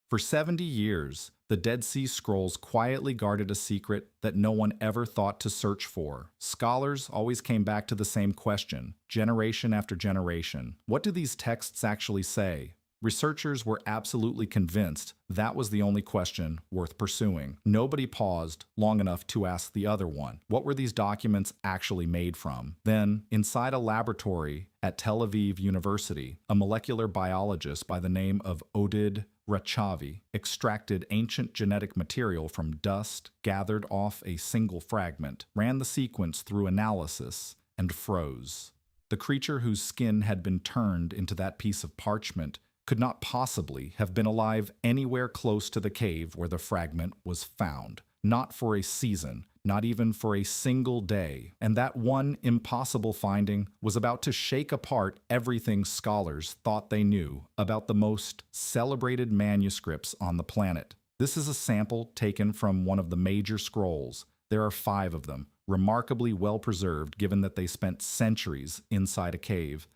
For 70 years, the Dead Sea Scrolls quietly guarded a secret that no one ever thought to search for. Scholars always came back to the same question, generation after generation. What do these texts actually say? Researchers were absolutely convinced that was the only question worth pursuing. Nobody paused long enough to ask the other one. What were these documents actually made from? Then, inside a laboratory at Tel Aviv University, a molecular biologist by the name of Oded Rachavi extracted ancient genetic material from dust gathered off a single fragment, ran the sequence through analysis, and froze. The creature whose skin had been turned into that piece of parchment could not possibly have been alive anywhere close to the cave where the fragment was found. Not for a season, not even for a single day. And that one impossible finding was about to shake apart everything scholars thought they knew about the most celebrated manuscripts on the planet. This is a sample taken from one of the major scrolls. There are 5 of them, remarkably well preserved given that they spent centuries inside a cave.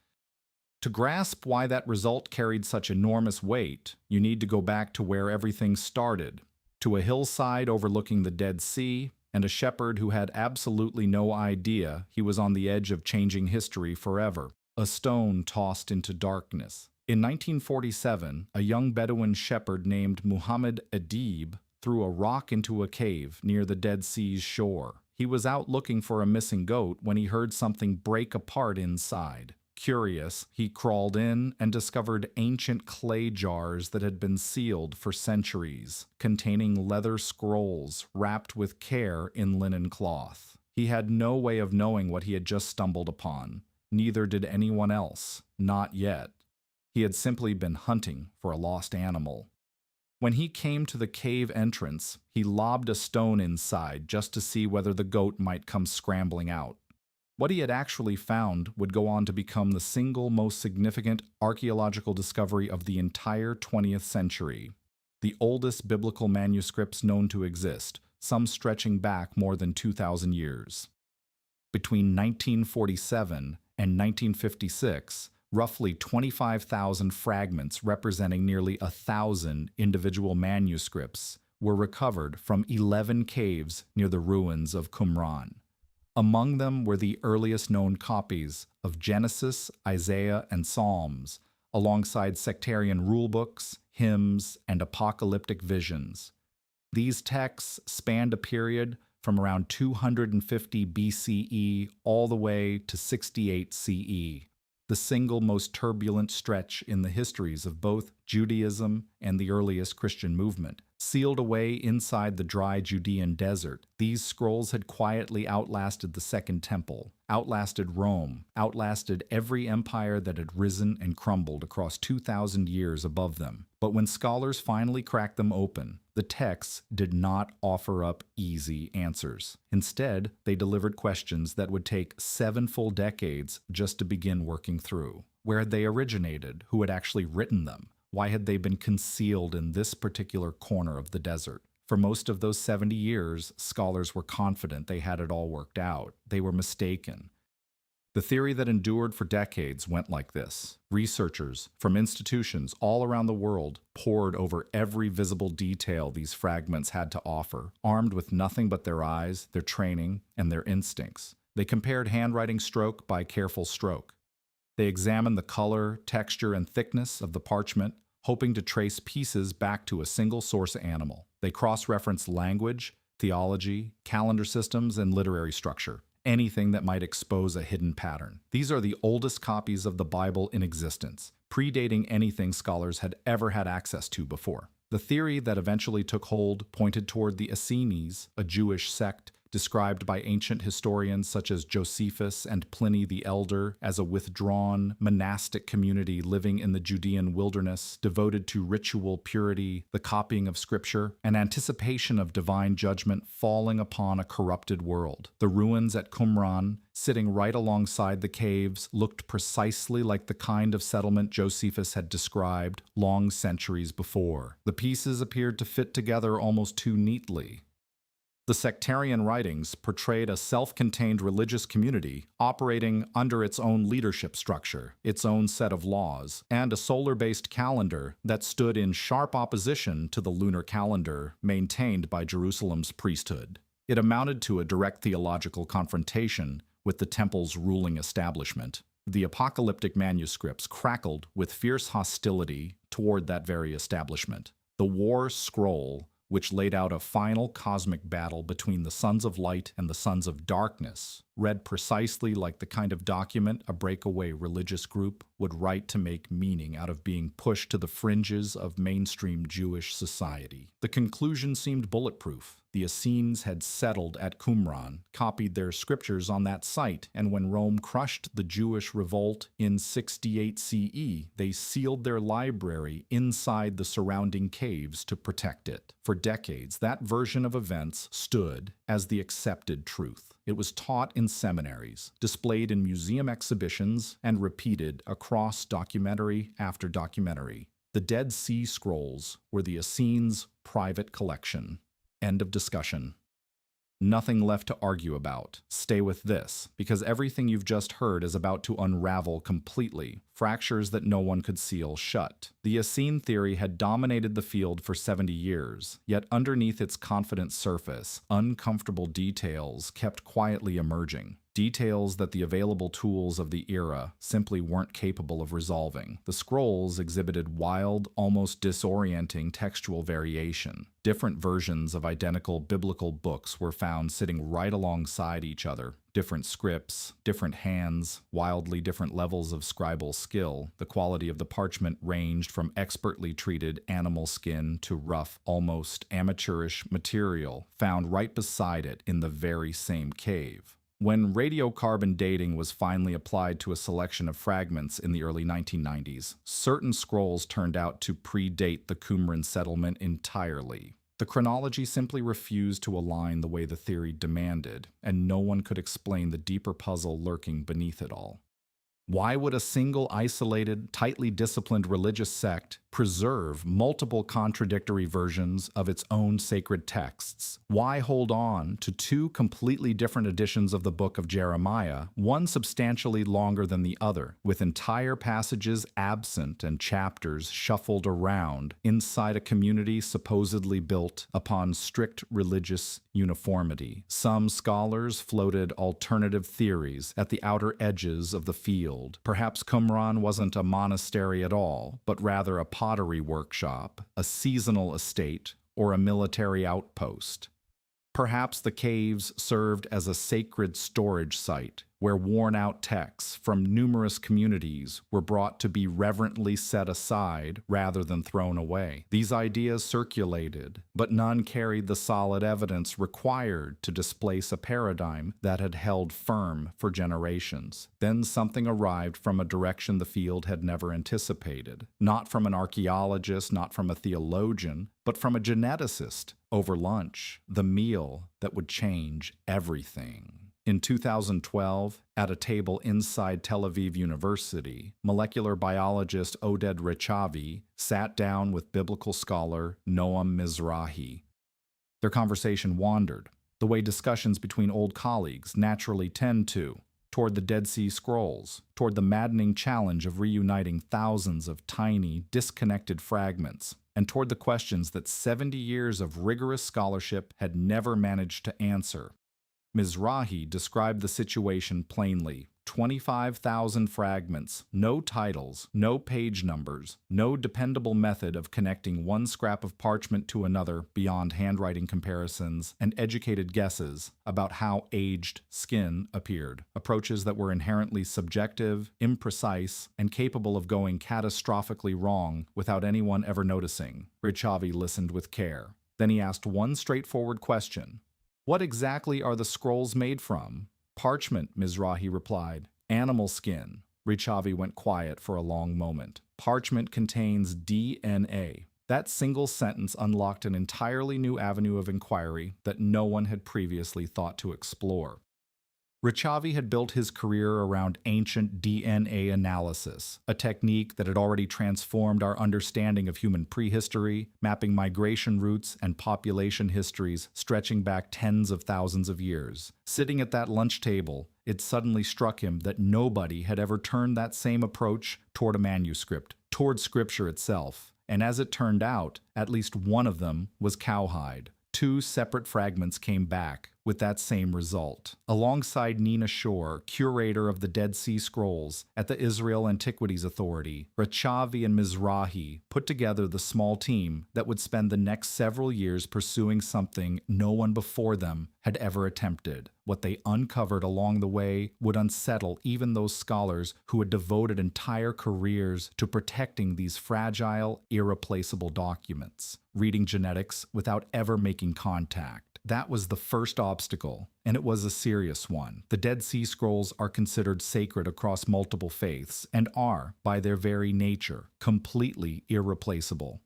To grasp why that result carried such enormous weight, you need to go back to where everything started, to a hillside overlooking the Dead Sea, and a shepherd who had absolutely no idea he was on the edge of changing history forever. A stone tossed into darkness. In 1947, a young Bedouin shepherd named Muhammad Adib threw a rock into a cave near the Dead Sea's shore. He was out looking for a missing goat when he heard something break apart inside. Curious, he crawled in and discovered ancient clay jars that had been sealed for centuries, containing leather scrolls wrapped with care in linen cloth. He had no way of knowing what he had just stumbled upon. Neither did anyone else, not yet. He had simply been hunting for a lost animal. When he came to the cave entrance, he lobbed a stone inside just to see whether the goat might come scrambling out. What he had actually found would go on to become the single most significant archaeological discovery of the entire 20th century. The oldest biblical manuscripts known to exist, some stretching back more than 2,000 years. Between 1947 and 1956, roughly 25,000 fragments representing nearly 1,000 individual manuscripts were recovered from 11 caves near the ruins of Qumran. Among them were the earliest known copies of Genesis, Isaiah, and Psalms, alongside sectarian rulebooks, hymns, and apocalyptic visions. These texts spanned a period from around 250 BCE all the way to 68 CE, the single most turbulent stretch in the histories of both Judaism and the earliest Christian movement. Sealed away inside the dry Judean desert, these scrolls had quietly outlasted the Second Temple, outlasted Rome, outlasted every empire that had risen and crumbled across 2,000 years above them. But when scholars finally cracked them open, the texts did not offer up easy answers. Instead, they delivered questions that would take 7 full decades just to begin working through. Where had they originated? Who had actually written them? Why had they been concealed in this particular corner of the desert? For most of those 70 years, scholars were confident they had it all worked out. They were mistaken. The theory that endured for decades went like this. Researchers from institutions all around the world pored over every visible detail these fragments had to offer, armed with nothing but their eyes, their training, and their instincts. They compared handwriting stroke by careful stroke. They examined the color, texture, and thickness of the parchment, hoping to trace pieces back to a single source animal. They cross-referenced language, theology, calendar systems, and literary structure. Anything that might expose a hidden pattern. These are the oldest copies of the Bible in existence, predating anything scholars had ever had access to before. The theory that eventually took hold pointed toward the Essenes, a Jewish sect described by ancient historians such as Josephus and Pliny the Elder as a withdrawn, monastic community living in the Judean wilderness, devoted to ritual purity, the copying of scripture, and anticipation of divine judgment falling upon a corrupted world. The ruins at Qumran, sitting right alongside the caves, looked precisely like the kind of settlement Josephus had described long centuries before. The pieces appeared to fit together almost too neatly. The sectarian writings portrayed a self-contained religious community operating under its own leadership structure, its own set of laws, and a solar-based calendar that stood in sharp opposition to the lunar calendar maintained by Jerusalem's priesthood. It amounted to a direct theological confrontation with the temple's ruling establishment. The apocalyptic manuscripts crackled with fierce hostility toward that very establishment. The War Scroll, which laid out a final cosmic battle between the sons of light and the sons of darkness, read precisely like the kind of document a breakaway religious group would write to make meaning out of being pushed to the fringes of mainstream Jewish society. The conclusion seemed bulletproof. The Essenes had settled at Qumran, copied their scriptures on that site, and when Rome crushed the Jewish revolt in 68 CE, they sealed their library inside the surrounding caves to protect it. For decades, that version of events stood as the accepted truth. It was taught in seminaries, displayed in museum exhibitions, and repeated across documentary after documentary. The Dead Sea Scrolls were the Essenes' private collection. End of discussion. Nothing left to argue about. Stay with this, because everything you've just heard is about to unravel completely, fractures that no one could seal shut. The Essene theory had dominated the field for 70 years, yet underneath its confident surface, uncomfortable details kept quietly emerging. Details that the available tools of the era simply weren't capable of resolving. The scrolls exhibited wild, almost disorienting textual variation. Different versions of identical biblical books were found sitting right alongside each other. Different scripts, different hands, wildly different levels of scribal skill. The quality of the parchment ranged from expertly treated animal skin to rough, almost amateurish material found right beside it in the very same cave. When radiocarbon dating was finally applied to a selection of fragments in the early 1990s, certain scrolls turned out to predate the Qumran settlement entirely. The chronology simply refused to align the way the theory demanded, and no one could explain the deeper puzzle lurking beneath it all. Why would a single isolated, tightly disciplined religious sect preserve multiple contradictory versions of its own sacred texts? Why hold on to two completely different editions of the book of Jeremiah, one substantially longer than the other, with entire passages absent and chapters shuffled around inside a community supposedly built upon strict religious uniformity? Some scholars floated alternative theories at the outer edges of the field. Perhaps Qumran wasn't a monastery at all, but rather a pottery workshop, a seasonal estate, or a military outpost. Perhaps the caves served as a sacred storage site where worn-out texts from numerous communities were brought to be reverently set aside rather than thrown away. These ideas circulated, but none carried the solid evidence required to displace a paradigm that had held firm for generations. Then something arrived from a direction the field had never anticipated. Not from an archaeologist, not from a theologian, but from a geneticist over lunch, the meal that would change everything. In 2012, at a table inside Tel Aviv University, molecular biologist Oded Rechavi sat down with biblical scholar Noam Mizrahi. Their conversation wandered, the way discussions between old colleagues naturally tend to, toward the Dead Sea Scrolls, toward the maddening challenge of reuniting thousands of tiny, disconnected fragments, and toward the questions that 70 years of rigorous scholarship had never managed to answer. Mizrahi described the situation plainly. 25,000 fragments, no titles, no page numbers, no dependable method of connecting one scrap of parchment to another beyond handwriting comparisons and educated guesses about how aged skin appeared. Approaches that were inherently subjective, imprecise, and capable of going catastrophically wrong without anyone ever noticing. Rechavi listened with care. Then he asked one straightforward question. What exactly are the scrolls made from? Parchment, Mizrahi replied. Animal skin. Rechavi went quiet for a long moment. Parchment contains DNA. That single sentence unlocked an entirely new avenue of inquiry that no one had previously thought to explore. Reshaped had built his career around ancient DNA analysis, a technique that had already transformed our understanding of human prehistory, mapping migration routes and population histories stretching back tens of thousands of years. Sitting at that lunch table, it suddenly struck him that nobody had ever turned that same approach toward a manuscript, toward scripture itself. And as it turned out, at least one of them was cowhide. Two separate fragments came back with that same result. Alongside Nina Shore, curator of the Dead Sea Scrolls at the Israel Antiquities Authority, Reshaped and Mizrahi put together the small team that would spend the next several years pursuing something no one before them had ever attempted. What they uncovered along the way would unsettle even those scholars who had devoted entire careers to protecting these fragile, irreplaceable documents, reading genetics without ever making contact. That was the first obstacle, and it was a serious one. The Dead Sea Scrolls are considered sacred across multiple faiths and are, by their very nature, completely irreplaceable.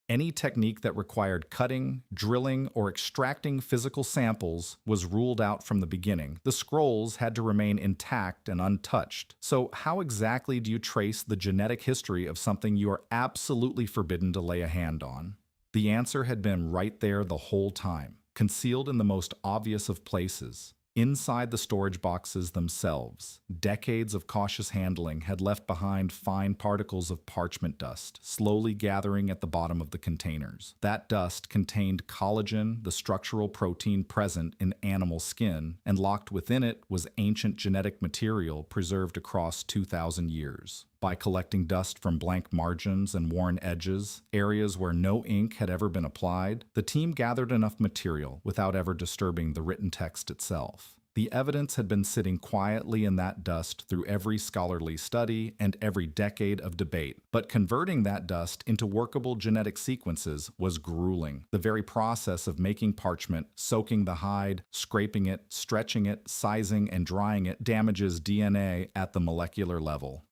Any technique that required cutting, drilling, or extracting physical samples was ruled out from the beginning. The scrolls had to remain intact and untouched. So how exactly do you trace the genetic history of something you are absolutely forbidden to lay a hand on? The answer had been right there the whole time, concealed in the most obvious of places. Inside the storage boxes themselves, decades of cautious handling had left behind fine particles of parchment dust, slowly gathering at the bottom of the containers. That dust contained collagen, the structural protein present in animal skin, and locked within it was ancient genetic material preserved across 2,000 years. By collecting dust from blank margins and worn edges, areas where no ink had ever been applied, the team gathered enough material without ever disturbing the written text itself. The evidence had been sitting quietly in that dust through every scholarly study and every decade of debate. But converting that dust into workable genetic sequences was grueling. The very process of making parchment, soaking the hide, scraping it, stretching it, sizing, and drying it damages DNA at the molecular level.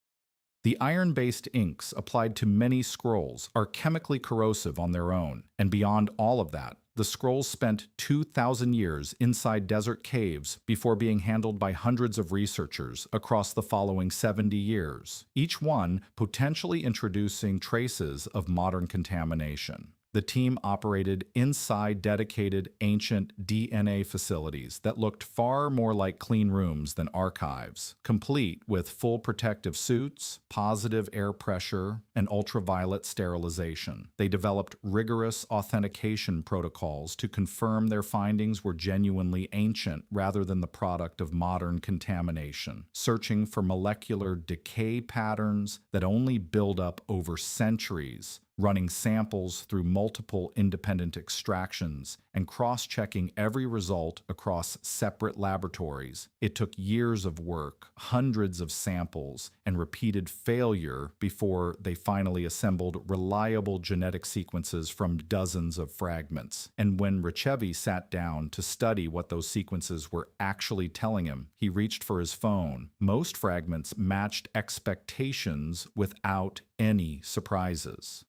The iron-based inks applied to many scrolls are chemically corrosive on their own, and beyond all of that, the scrolls spent 2,000 years inside desert caves before being handled by hundreds of researchers across the following 70 years, each one potentially introducing traces of modern contamination. The team operated inside dedicated ancient DNA facilities that looked far more like clean rooms than archives, complete with full protective suits, positive air pressure, and ultraviolet sterilization. They developed rigorous authentication protocols to confirm their findings were genuinely ancient rather than the product of modern contamination, searching for molecular decay patterns that only build up over centuries, running samples through multiple independent extractions and cross-checking every result across separate laboratories. It took years of work, hundreds of samples, and repeated failure before they finally assembled reliable genetic sequences from dozens of fragments. And when Reshaped sat down to study what those sequences were actually telling him, he reached for his phone. Most fragments matched expectations without any surprises.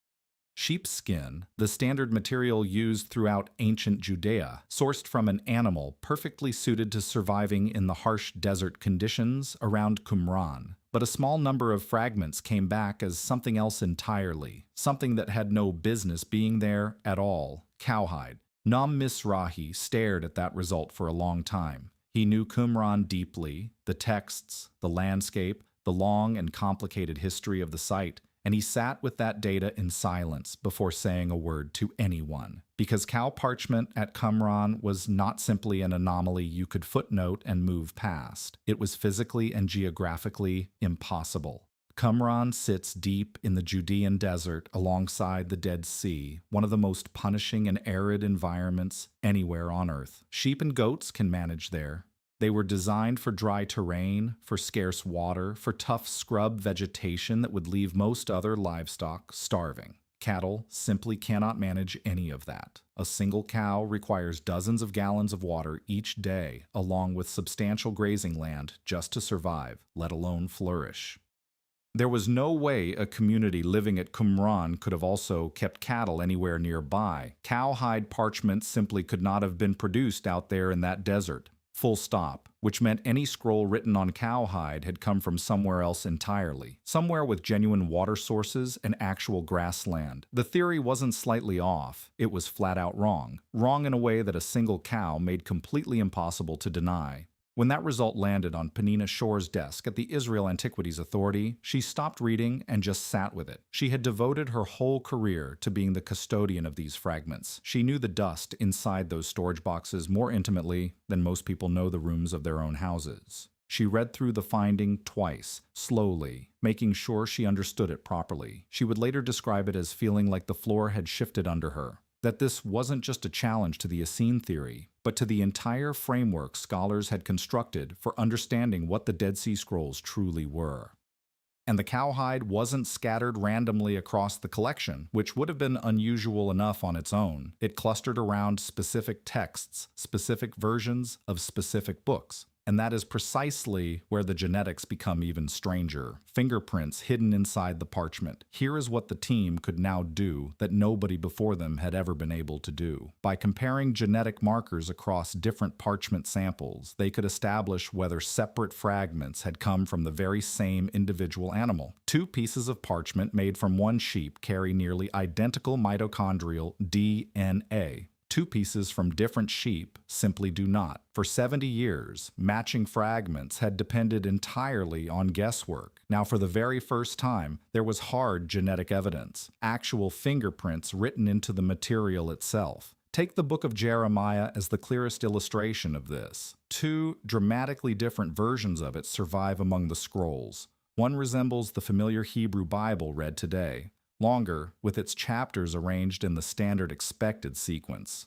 Sheepskin, the standard material used throughout ancient Judea, sourced from an animal perfectly suited to surviving in the harsh desert conditions around Qumran. But a small number of fragments came back as something else entirely, something that had no business being there at all: cowhide. Mizrahi stared at that result for a long time. He knew Qumran deeply, the texts, the landscape, the long and complicated history of the site, and he sat with that data in silence before saying a word to anyone. Because cow parchment at Qumran was not simply an anomaly you could footnote and move past. It was physically and geographically impossible. Qumran sits deep in the Judean desert alongside the Dead Sea, one of the most punishing and arid environments anywhere on Earth. Sheep and goats can manage there. They were designed for dry terrain, for scarce water, for tough scrub vegetation that would leave most other livestock starving. Cattle simply cannot manage any of that. A single cow requires dozens of gallons of water each day, along with substantial grazing land just to survive, let alone flourish. There was no way a community living at Qumran could have also kept cattle anywhere nearby. Cowhide parchment simply could not have been produced out there in that desert. Full stop, which meant any scroll written on cowhide had come from somewhere else entirely, somewhere with genuine water sources and actual grassland. The theory wasn't slightly off, it was flat out wrong. Wrong in a way that a single cow made completely impossible to deny. When that result landed on Penina Shore's desk at the Israel Antiquities Authority, she stopped reading and just sat with it. She had devoted her whole career to being the custodian of these fragments. She knew the dust inside those storage boxes more intimately than most people know the rooms of their own houses. She read through the finding twice, slowly, making sure she understood it properly. She would later describe it as feeling like the floor had shifted under her. That this wasn't just a challenge to the Essene theory, but to the entire framework scholars had constructed for understanding what the Dead Sea Scrolls truly were. And the cowhide wasn't scattered randomly across the collection, which would have been unusual enough on its own. It clustered around specific texts, specific versions of specific books. And that is precisely where the genetics become even stranger. Fingerprints hidden inside the parchment. Here is what the team could now do that nobody before them had ever been able to do. By comparing genetic markers across different parchment samples, they could establish whether separate fragments had come from the very same individual animal. Two pieces of parchment made from one sheep carry nearly identical mitochondrial DNA. Two pieces from different sheep simply do not. For 70 years, matching fragments had depended entirely on guesswork. Now, for the very first time, there was hard genetic evidence, actual fingerprints written into the material itself. Take the book of Jeremiah as the clearest illustration of this. Two dramatically different versions of it survive among the scrolls. One resembles the familiar Hebrew Bible read today, longer, with its chapters arranged in the standard expected sequence.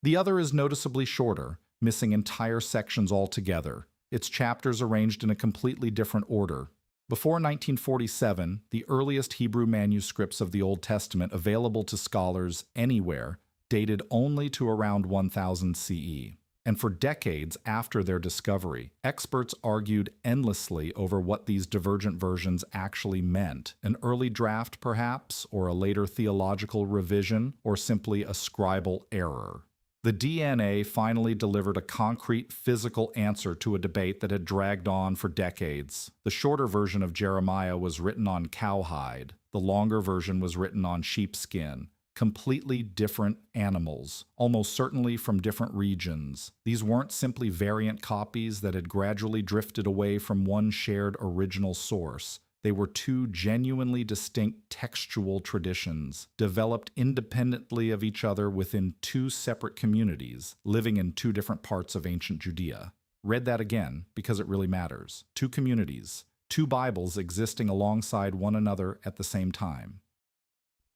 The other is noticeably shorter, missing entire sections altogether, its chapters arranged in a completely different order. Before 1947, the earliest Hebrew manuscripts of the Old Testament available to scholars anywhere dated only to around 1000 CE. And for decades after their discovery, experts argued endlessly over what these divergent versions actually meant. An early draft, perhaps, or a later theological revision, or simply a scribal error. The DNA finally delivered a concrete physical answer to a debate that had dragged on for decades. The shorter version of Jeremiah was written on cowhide. The longer version was written on sheepskin. Completely different animals, almost certainly from different regions. These weren't simply variant copies that had gradually drifted away from one shared original source. They were two genuinely distinct textual traditions, developed independently of each other within two separate communities, living in two different parts of ancient Judea. Read that again, because it really matters. Two communities, two Bibles existing alongside one another at the same time.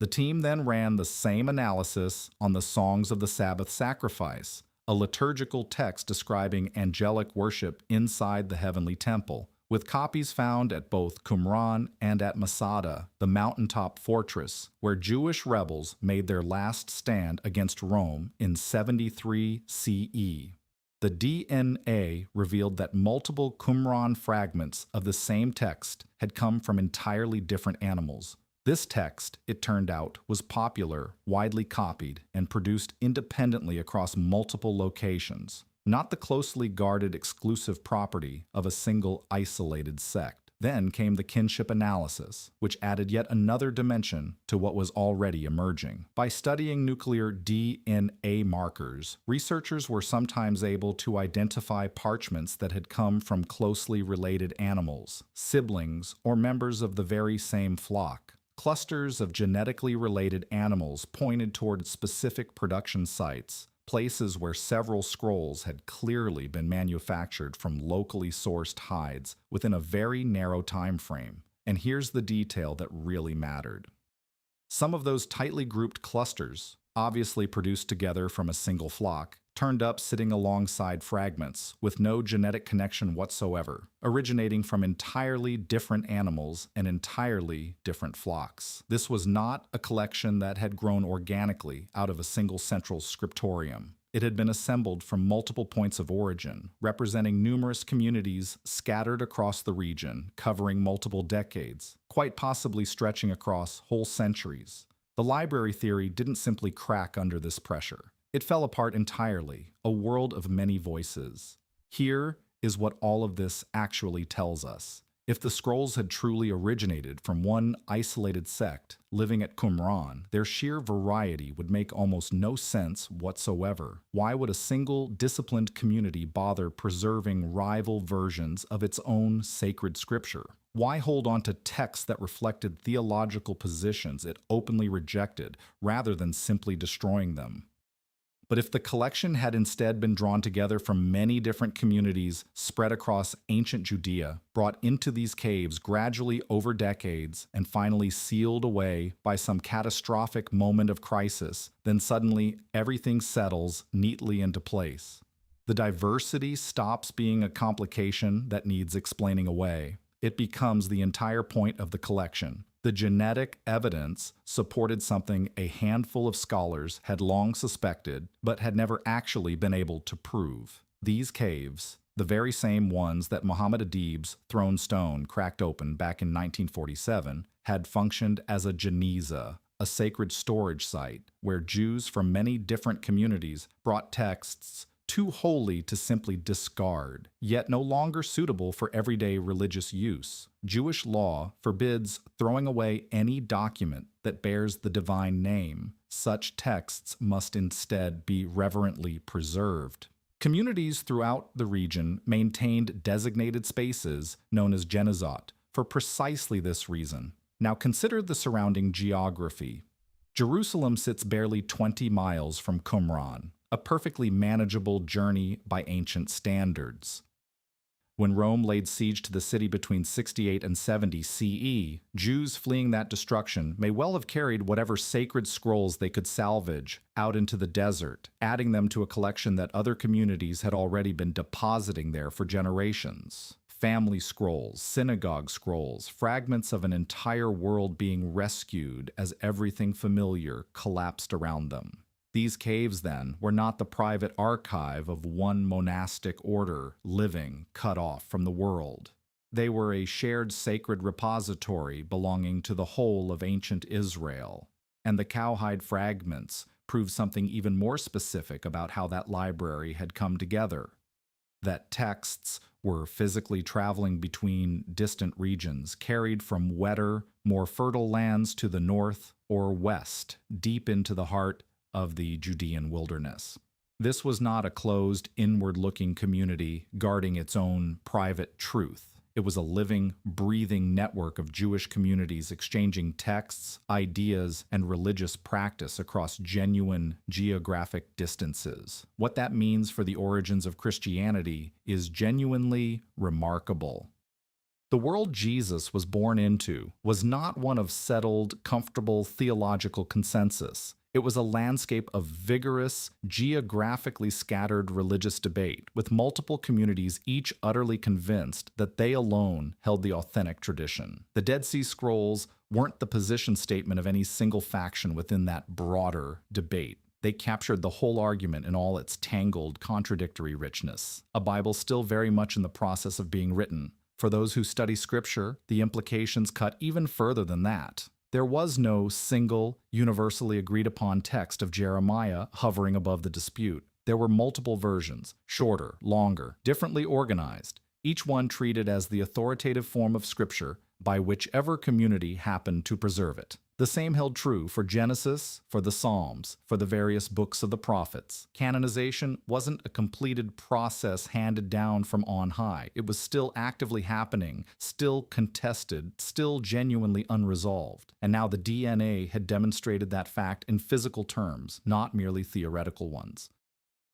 The team then ran the same analysis on the Songs of the Sabbath Sacrifice, a liturgical text describing angelic worship inside the heavenly temple, with copies found at both Qumran and at Masada, the mountaintop fortress, where Jewish rebels made their last stand against Rome in 73 CE. The DNA revealed that multiple Qumran fragments of the same text had come from entirely different animals. This text, it turned out, was popular, widely copied, and produced independently across multiple locations, not the closely guarded exclusive property of a single isolated sect. Then came the kinship analysis, which added yet another dimension to what was already emerging. By studying nuclear DNA markers, researchers were sometimes able to identify parchments that had come from closely related animals, siblings, or members of the very same flock. Clusters of genetically related animals pointed toward specific production sites, places where several scrolls had clearly been manufactured from locally sourced hides within a very narrow time frame. And here's the detail that really mattered. Some of those tightly grouped clusters, obviously produced together from a single flock, turned up sitting alongside fragments with no genetic connection whatsoever, originating from entirely different animals and entirely different flocks. This was not a collection that had grown organically out of a single central scriptorium. It had been assembled from multiple points of origin, representing numerous communities scattered across the region, covering multiple decades, quite possibly stretching across whole centuries. The library theory didn't simply crack under this pressure. It fell apart entirely, a world of many voices. Here is what all of this actually tells us. If the scrolls had truly originated from one isolated sect living at Qumran, their sheer variety would make almost no sense whatsoever. Why would a single disciplined community bother preserving rival versions of its own sacred scripture? Why hold on to texts that reflected theological positions it openly rejected rather than simply destroying them? But if the collection had instead been drawn together from many different communities spread across ancient Judea, brought into these caves gradually over decades, and finally sealed away by some catastrophic moment of crisis, then suddenly everything settles neatly into place. The diversity stops being a complication that needs explaining away. It becomes the entire point of the collection. The genetic evidence supported something a handful of scholars had long suspected, but had never actually been able to prove. These caves, the very same ones that Muhammad Adib's thrown stone cracked open back in 1947, had functioned as a geniza, a sacred storage site, where Jews from many different communities brought texts too holy to simply discard, yet no longer suitable for everyday religious use. Jewish law forbids throwing away any document that bears the divine name. Such texts must instead be reverently preserved. Communities throughout the region maintained designated spaces known as genizot for precisely this reason. Now consider the surrounding geography. Jerusalem sits barely 20 miles from Qumran, a perfectly manageable journey by ancient standards. When Rome laid siege to the city between 68 and 70 CE, Jews fleeing that destruction may well have carried whatever sacred scrolls they could salvage out into the desert, adding them to a collection that other communities had already been depositing there for generations. Family scrolls, synagogue scrolls, fragments of an entire world being rescued as everything familiar collapsed around them. These caves, then, were not the private archive of one monastic order living cut off from the world. They were a shared sacred repository belonging to the whole of ancient Israel. And the cowhide fragments prove something even more specific about how that library had come together. That texts were physically traveling between distant regions, carried from wetter, more fertile lands to the north or west, deep into the heart of the Judean wilderness. This was not a closed, inward-looking community guarding its own private truth. It was a living, breathing network of Jewish communities exchanging texts, ideas, and religious practice across genuine geographic distances. What that means for the origins of Christianity is genuinely remarkable. The world Jesus was born into was not one of settled, comfortable theological consensus. It was a landscape of vigorous, geographically scattered religious debate, with multiple communities each utterly convinced that they alone held the authentic tradition. The Dead Sea Scrolls weren't the position statement of any single faction within that broader debate. They captured the whole argument in all its tangled, contradictory richness. A Bible still very much in the process of being written. For those who study Scripture, the implications cut even further than that. There was no single, universally agreed upon text of Jeremiah hovering above the dispute. There were multiple versions, shorter, longer, differently organized, each one treated as the authoritative form of Scripture by whichever community happened to preserve it. The same held true for Genesis, for the Psalms, for the various books of the prophets. Canonization wasn't a completed process handed down from on high. It was still actively happening, still contested, still genuinely unresolved. And now the DNA had demonstrated that fact in physical terms, not merely theoretical ones.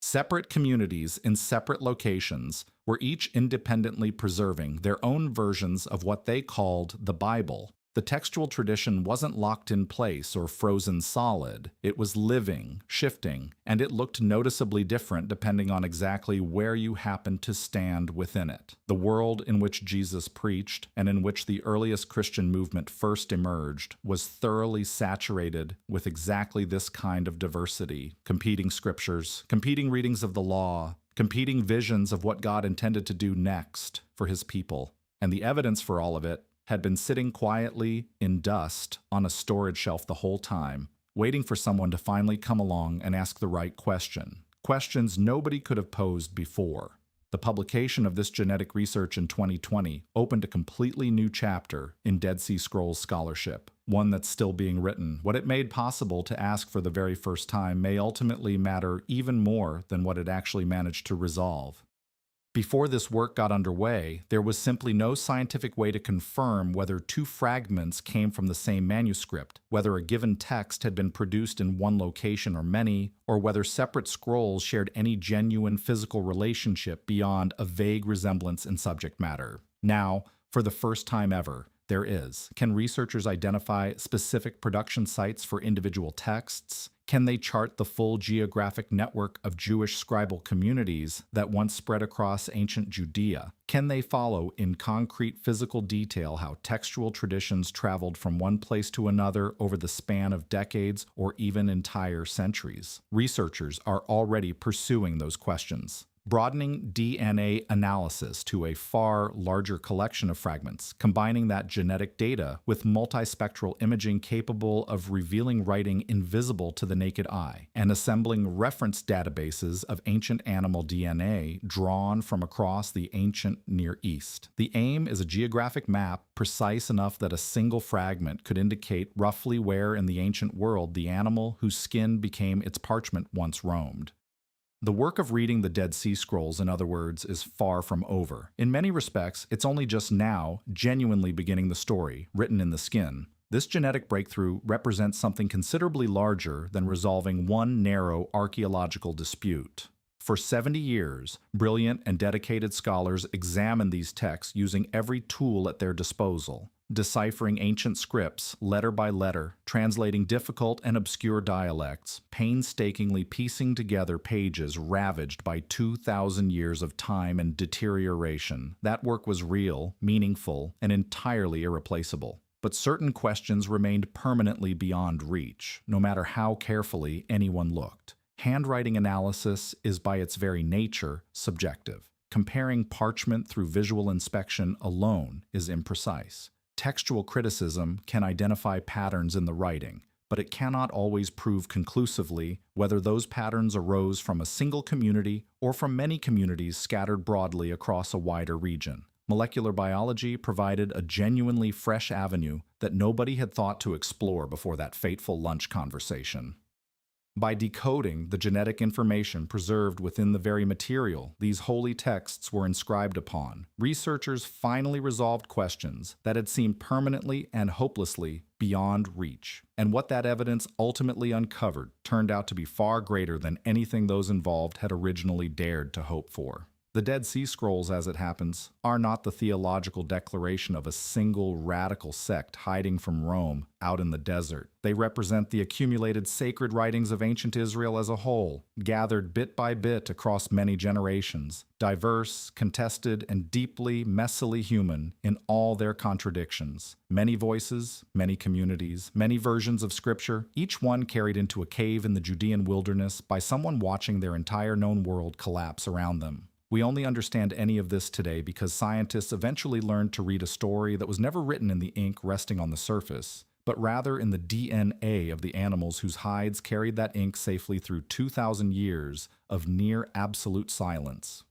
Separate communities in separate locations were each independently preserving their own versions of what they called the Bible. The textual tradition wasn't locked in place or frozen solid. It was living, shifting, and it looked noticeably different depending on exactly where you happened to stand within it. The world in which Jesus preached and in which the earliest Christian movement first emerged was thoroughly saturated with exactly this kind of diversity: competing scriptures, competing readings of the law, competing visions of what God intended to do next for his people. And the evidence for all of it had been sitting quietly in dust on a storage shelf the whole time, waiting for someone to finally come along and ask the right question. Questions nobody could have posed before. The publication of this genetic research in 2020 opened a completely new chapter in Dead Sea Scrolls scholarship, one that's still being written. What it made possible to ask for the very first time may ultimately matter even more than what it actually managed to resolve. Before this work got underway, there was simply no scientific way to confirm whether two fragments came from the same manuscript, whether a given text had been produced in one location or many, or whether separate scrolls shared any genuine physical relationship beyond a vague resemblance in subject matter. Now, for the first time ever, there is. Can researchers identify specific production sites for individual texts? Can they chart the full geographic network of Jewish scribal communities that once spread across ancient Judea? Can they follow in concrete physical detail how textual traditions traveled from one place to another over the span of decades or even entire centuries? Researchers are already pursuing those questions, broadening DNA analysis to a far larger collection of fragments, combining that genetic data with multispectral imaging capable of revealing writing invisible to the naked eye, and assembling reference databases of ancient animal DNA drawn from across the ancient Near East. The aim is a geographic map precise enough that a single fragment could indicate roughly where in the ancient world the animal whose skin became its parchment once roamed. The work of reading the Dead Sea Scrolls, in other words, is far from over. In many respects, it's only just now genuinely beginning the story, written in the skin. This genetic breakthrough represents something considerably larger than resolving one narrow archaeological dispute. For 70 years, brilliant and dedicated scholars examined these texts using every tool at their disposal, deciphering ancient scripts letter by letter, translating difficult and obscure dialects, painstakingly piecing together pages ravaged by 2,000 years of time and deterioration. That work was real, meaningful, and entirely irreplaceable. But certain questions remained permanently beyond reach, no matter how carefully anyone looked. Handwriting analysis is by its very nature subjective. Comparing parchment through visual inspection alone is imprecise. Textual criticism can identify patterns in the writing, but it cannot always prove conclusively whether those patterns arose from a single community or from many communities scattered broadly across a wider region. Molecular biology provided a genuinely fresh avenue that nobody had thought to explore before that fateful lunch conversation. By decoding the genetic information preserved within the very material these holy texts were inscribed upon, researchers finally resolved questions that had seemed permanently and hopelessly beyond reach. And what that evidence ultimately uncovered turned out to be far greater than anything those involved had originally dared to hope for. The Dead Sea Scrolls, as it happens, are not the theological declaration of a single radical sect hiding from Rome out in the desert. They represent the accumulated sacred writings of ancient Israel as a whole, gathered bit by bit across many generations, diverse, contested, and deeply, messily human in all their contradictions. Many voices, many communities, many versions of Scripture, each one carried into a cave in the Judean wilderness by someone watching their entire known world collapse around them. We only understand any of this today because scientists eventually learned to read a story that was never written in the ink resting on the surface, but rather in the DNA of the animals whose hides carried that ink safely through 2,000 years of near absolute silence.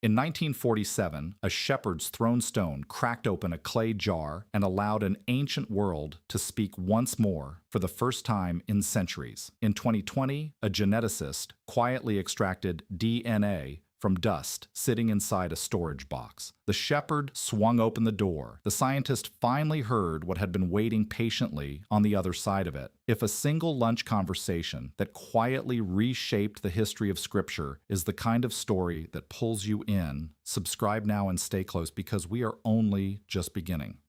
In 1947, a shepherd's thrown stone cracked open a clay jar and allowed an ancient world to speak once more for the first time in centuries. In 2020, a geneticist quietly extracted DNA from dust sitting inside a storage box. The shepherd swung open the door. The scientist finally heard what had been waiting patiently on the other side of it. If a single lunch conversation that quietly reshaped the history of Scripture is the kind of story that pulls you in, subscribe now and stay close because we are only just beginning.